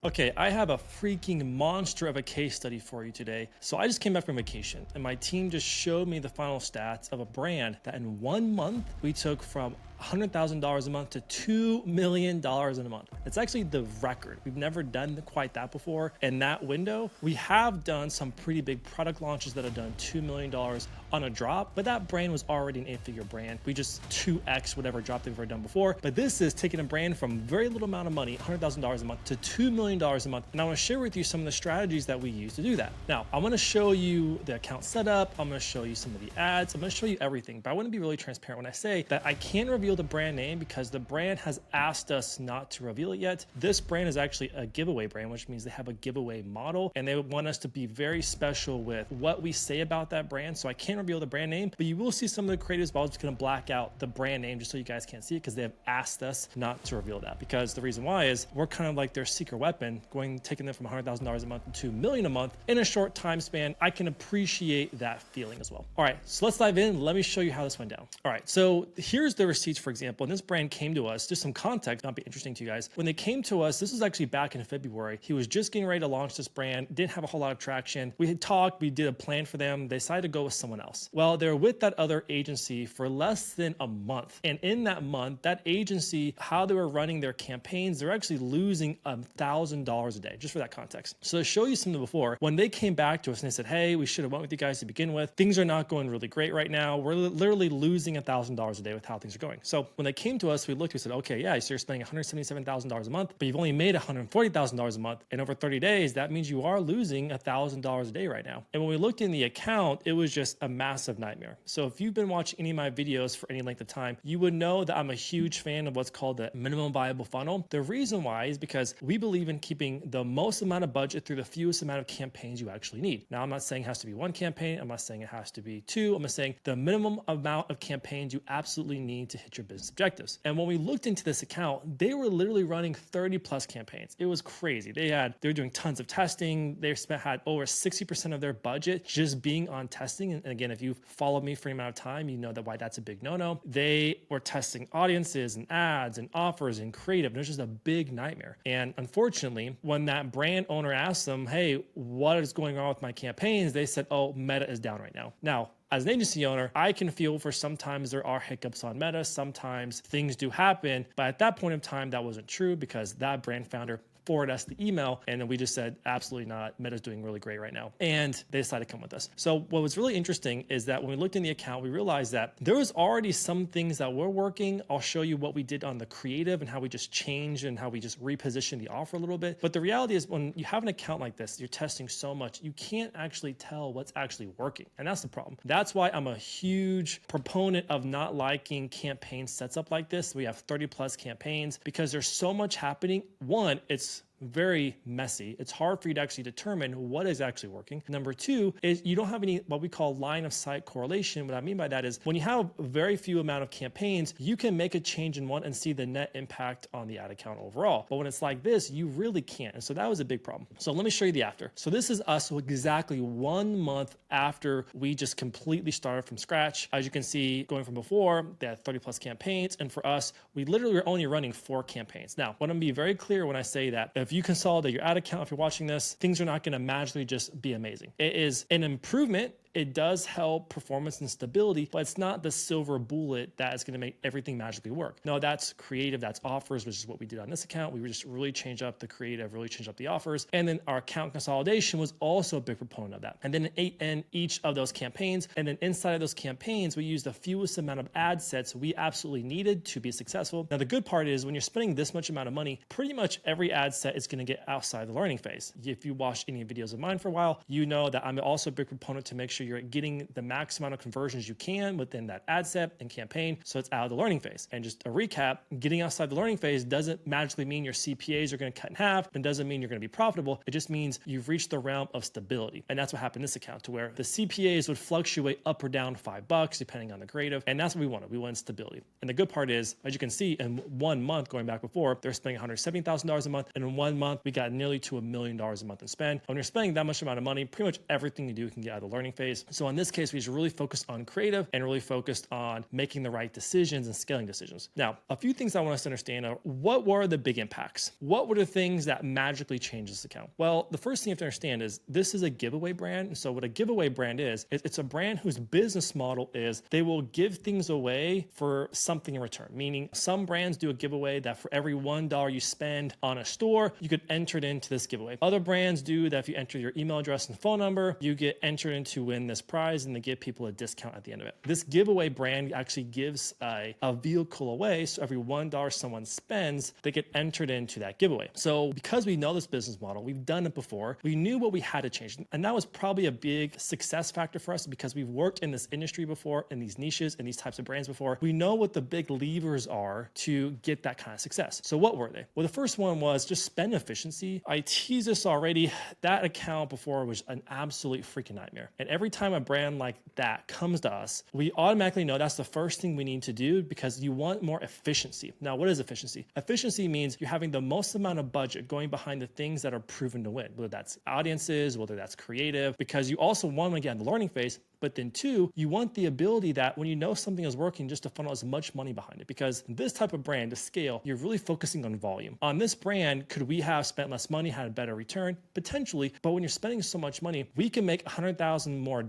Okay, I have a freaking monster of a case study for you today. So I just came back from vacation and my team just showed me the final stats of a brand that in 1 month we took from $100,000 a month to $2 million in a month. It's actually the record. We've never done quite that before. In that window, we have done some pretty big product launches that have done $2 million on a drop, but that brand was already an 8-figure brand. We just 2x whatever drop they've ever done before. But this is taking a brand from very little amount of money, $100,000 a month, to $2 million a month. And I want to share with you some of the strategies that we use to do that. Now, I want to show you the account setup. I'm going to show you some of the ads. I'm going to show you everything, but I want to be really transparent when I say that I can't reveal the brand name because the brand has asked us not to reveal it yet. This brand is actually a giveaway brand, which means they have a giveaway model and they want us to be very special with what we say about that brand. So I can't reveal the brand name, but you will see some of the creatives, but I was just going to black out the brand name just so you guys can't see it because they have asked us not to reveal that. Because the reason why is we're kind of like their secret weapon, taking them from $100,000 a month to $2 million a month in a short time span. I can appreciate that feeling as well. All right, so let's dive in. Let me show you how this went down. All right, so here's the receipts, for example. And this brand came to us, just some context, might be interesting to you guys. When they came to us, this was actually back in February. He was just getting ready to launch this brand, didn't have a whole lot of traction. We had talked, we did a plan for them. They decided to go with someone else. Well, they're with that other agency for less than a month. And in that month, that agency, how they were running their campaigns, they're actually losing $1,000 a day, just for that context. So to show you something before, when they came back to us and they said, hey, we should have went with you guys to begin with. Things are not going really great right now. We're literally losing $1,000 a day with how things are going. So when they came to us, we looked, we said, okay, yeah, so you're spending $177,000 a month, but you've only made $140,000 a month. And over 30 days, that means you are losing $1,000 a day right now. And when we looked in the account, it was just a massive nightmare. So if you've been watching any of my videos for any length of time, you would know that I'm a huge fan of what's called the minimum viable funnel. The reason why is because we believe in keeping the most amount of budget through the fewest amount of campaigns you actually need. Now, I'm not saying it has to be one campaign. I'm not saying it has to be two. I'm just saying the minimum amount of campaigns you absolutely need to hit your business objectives. And when we looked into this account, they were literally running 30 plus campaigns. It was crazy. They were doing tons of testing. They had over 60% of their budget just being on testing. And again, if you've followed me for any amount of time, you know why that's a big no-no. They were testing audiences and ads and offers and creative. And it was just a big nightmare. And unfortunately, when that brand owner asked them, hey, what is going on with my campaigns? They said, oh, Meta is down right now. Now, as an agency owner, I can feel for sometimes there are hiccups on Meta. Sometimes things do happen. But at that point in time, that wasn't true because that brand founder forward us the email. And then we just said, absolutely not. Meta's doing really great right now. And they decided to come with us. So what was really interesting is that when we looked in the account, we realized that there was already some things that were working. I'll show you what we did on the creative and how we just changed and how we just repositioned the offer a little bit. But the reality is when you have an account like this, you're testing so much, you can't actually tell what's actually working. And that's the problem. That's why I'm a huge proponent of not liking campaign sets up like this. We have 30 plus campaigns because there's so much happening. One, it's very messy. It's hard for you to actually determine what is actually working. Number two is you don't have any what we call line of sight correlation. What I mean by that is when you have a very few amount of campaigns, you can make a change in one and see the net impact on the ad account overall. But when it's like this, you really can't. And so that was a big problem. So let me show you the after. So this is us exactly 1 month after we just completely started from scratch. As you can see, going from before, they had 30 plus campaigns. And for us, we literally were only running 4 campaigns. Now, I want to be very clear when I say that if you consolidate your ad account, if you're watching this, things are not going to magically just be amazing. It is an improvement. It does help performance and stability, but it's not the silver bullet that is going to make everything magically work. No, that's creative, that's offers, which is what we did on this account. We just really changed up the creative, really changed up the offers. And then our account consolidation was also a big proponent of that. And then in each of those campaigns, and then inside of those campaigns, we used the fewest amount of ad sets we absolutely needed to be successful. Now, the good part is when you're spending this much amount of money, pretty much every ad set is going to get outside the learning phase. If you watched any videos of mine for a while, you know that I'm also a big proponent to make sure you're getting the max amount of conversions you can within that ad set and campaign so it's out of the learning phase. And just a recap, getting outside the learning phase doesn't magically mean your CPAs are going to cut in half and doesn't mean you're going to be profitable. It just means you've reached the realm of stability. And that's what happened in this account to where the CPAs would fluctuate up or down $5 depending on the creative. And that's what we wanted. We wanted stability. And the good part is, as you can see, in 1 month going back before, they're spending $170,000 a month. And in 1 month, we got nearly to $1 million a month in spend. When you're spending that much amount of money, pretty much everything you do can get out of the learning phase. giveaways. So in this case, we just really focused on creative and really focused on making the right decisions and scaling decisions. Now, a few things I want us to understand are what were the big impacts? What were the things that magically changed this account? Well, the first thing you have to understand is this is a giveaway brand. And so what a giveaway brand is, it's a brand whose business model is they will give things away for something in return. Meaning some brands do a giveaway that for every $1 you spend on a store, you could enter it into this giveaway. Other brands do that if you enter your email address and phone number, you get entered in to win this prize and they give people a discount at the end of it. This giveaway brand actually gives a vehicle away. So every $1 someone spends, they get entered into that giveaway. So because we know this business model, we've done it before, we knew what we had to change. And that was probably a big success factor for us because we've worked in this industry before, in these niches, in these types of brands before. We know what the big levers are to get that kind of success. So what were they? Well, the first one was just spend efficiency. I teased this already. That account before was an absolute freaking nightmare. And every time a brand like that comes to us, we automatically know that's the first thing we need to do because you want more efficiency. Now, what is efficiency? Efficiency means you're having the most amount of budget going behind the things that are proven to win, whether that's audiences, whether that's creative, because you also want to get in the learning phase. But then two, you want the ability that when you know something is working, just to funnel as much money behind it. Because this type of brand to scale, you're really focusing on volume. On this brand, could we have spent less money, had a better return? Potentially. But when you're spending so much money, we can make $100,000 more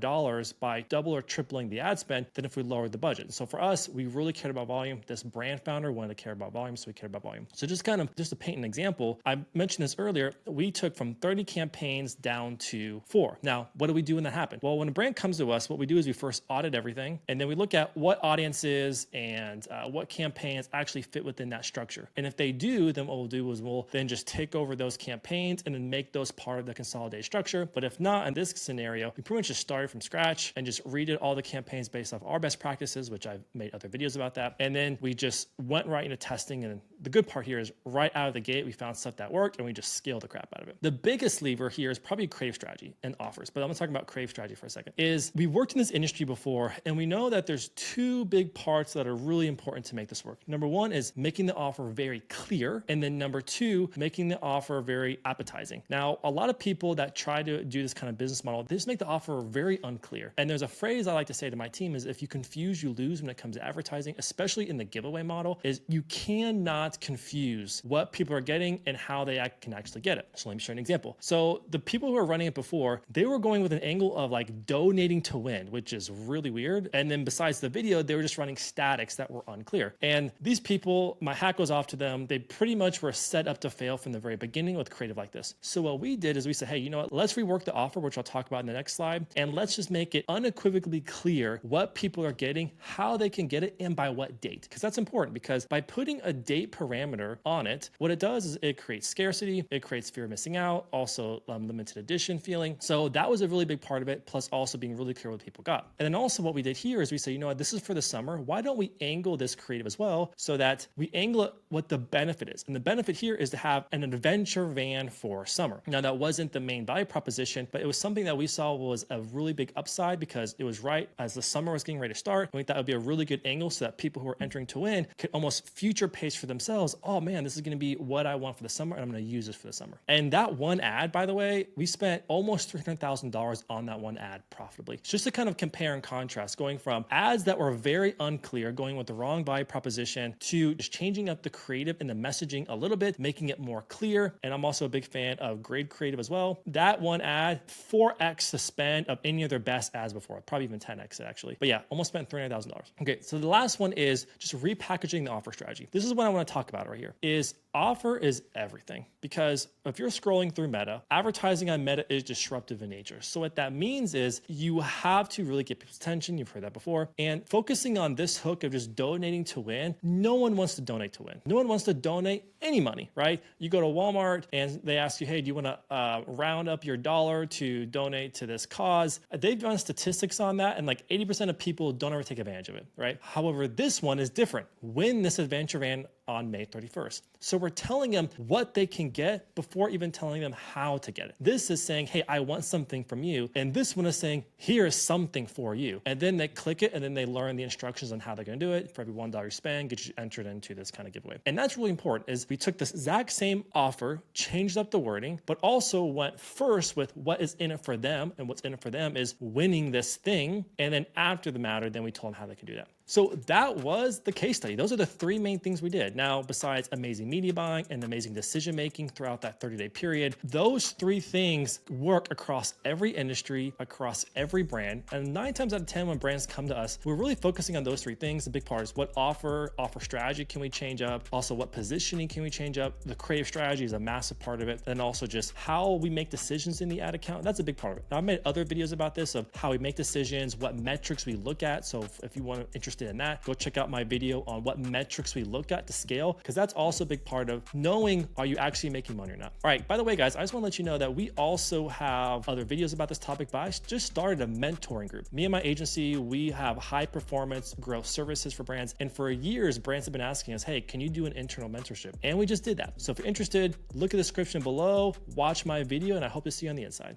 by double or tripling the ad spend than if we lowered the budget. So for us, we really cared about volume. This brand founder wanted to care about volume, so we cared about volume. So just to paint an example, I mentioned this earlier, we took from 30 campaigns down to 4. Now, what do we do when that happened? Well, when a brand comes to us, what we do is we first audit everything, and then we look at what audiences and what campaigns actually fit within that structure. And if they do, then what we'll do is we'll then just take over those campaigns and then make those part of the consolidated structure. But if not, in this scenario, we pretty much just started from scratch and just redid all the campaigns based off our best practices, which I've made other videos about that. And then we just went right into testing. And the good part here is right out of the gate, we found stuff that worked and we just scaled the crap out of it. The biggest lever here is probably creative strategy and offers. But I'm gonna talk about creative strategy for a second. We worked in this industry before, and we know that there's 2 big parts that are really important to make this work. Number 1 is making the offer very clear. And then number 2, making the offer very appetizing. Now, a lot of people that try to do this kind of business model, they just make the offer very unclear. And there's a phrase I like to say to my team is if you confuse, you lose when it comes to advertising, especially in the giveaway model, is you cannot confuse what people are getting and how they can actually get it. So let me show you an example. So the people who were running it before, they were going with an angle of like donating to win, which is really weird. And then besides the video, they were just running statics that were unclear. And these people, my hat goes off to them. They pretty much were set up to fail from the very beginning with creative like this. So what we did is we said, hey, you know what? Let's rework the offer, which I'll talk about in the next slide. And let's just make it unequivocally clear what people are getting, how they can get it, and by what date. Because that's important, because by putting a date parameter on it, what it does is it creates scarcity, it creates fear of missing out, also limited edition feeling. So that was a really big part of it, plus also being really clear what people got. And then also what we did here is we say, you know what, this is for the summer. Why don't we angle this creative as well so that we angle it what the benefit is? And the benefit here is to have an adventure van for summer. Now that wasn't the main value proposition, but it was something that we saw was a really big upside because it was right as the summer was getting ready to start. And we thought it would be a really good angle so that people who are entering to win could almost future pace for themselves. Oh man, this is going to be what I want for the summer, and I'm going to use this for the summer. And that one ad, by the way, we spent almost $300,000 on that one ad profitably. Just to kind of compare and contrast, going from ads that were very unclear, going with the wrong value proposition, to just changing up the creative and the messaging a little bit, making it more clear. And I'm also a big fan of grade creative as well. That one ad, 4x the spend of any of their best ads before, probably even 10x it actually. But yeah, almost spent $300,000. Okay, so the last one is just repackaging the offer strategy. This is what I want to talk about right here, is offer is everything. Because if you're scrolling through Meta, advertising on Meta is disruptive in nature. So what that means is you have to really get people's attention. You've heard that before. And focusing on this hook of just donating to win, no one wants to donate to win. No one wants to donate any money, right? You go to Walmart and they ask you, hey, do you want to round up your dollar to donate to this cause? They've done statistics on that, and like 80% of people don't ever take advantage of it, right? However, this one is different. Win this adventure van on May 31st. So we're telling them what they can get before even telling them how to get it. This is saying, hey, I want something from you. And this one is saying, here is something for you. And then they click it and then they learn the instructions on how they're going to do it. For every $1 you spend, get you entered into this kind of giveaway. And that's really important is we took this exact same offer, changed up the wording, but also went first with what is in it for them. And what's in it for them is winning this thing. And then after the matter, then we told them how they can do that. So that was the case study. Those are the three main things we did. Now, besides amazing media buying and amazing decision-making throughout that 30-day period, those three things work across every industry, across every brand. And 9 times out of 10, when brands come to us, we're really focusing on those three things. The big part is what offer strategy can we change up? Also, what positioning can we change up? The creative strategy is a massive part of it. And also just how we make decisions in the ad account. That's a big part of it. Now, I've made other videos about this of how we make decisions, what metrics we look at. So if you want to interested in that, go check out my video on what metrics we look at to scale, because that's also a big part of knowing, are you actually making money or not? All right, by the way, guys, I just want to let you know that we also have other videos about this topic, but I just started a mentoring group. Me and my agency, we have high performance growth services for brands. And for years, brands have been asking us, hey, can you do an internal mentorship? And we just did that. So if you're interested, look at the description below, watch my video, and I hope to see you on the inside.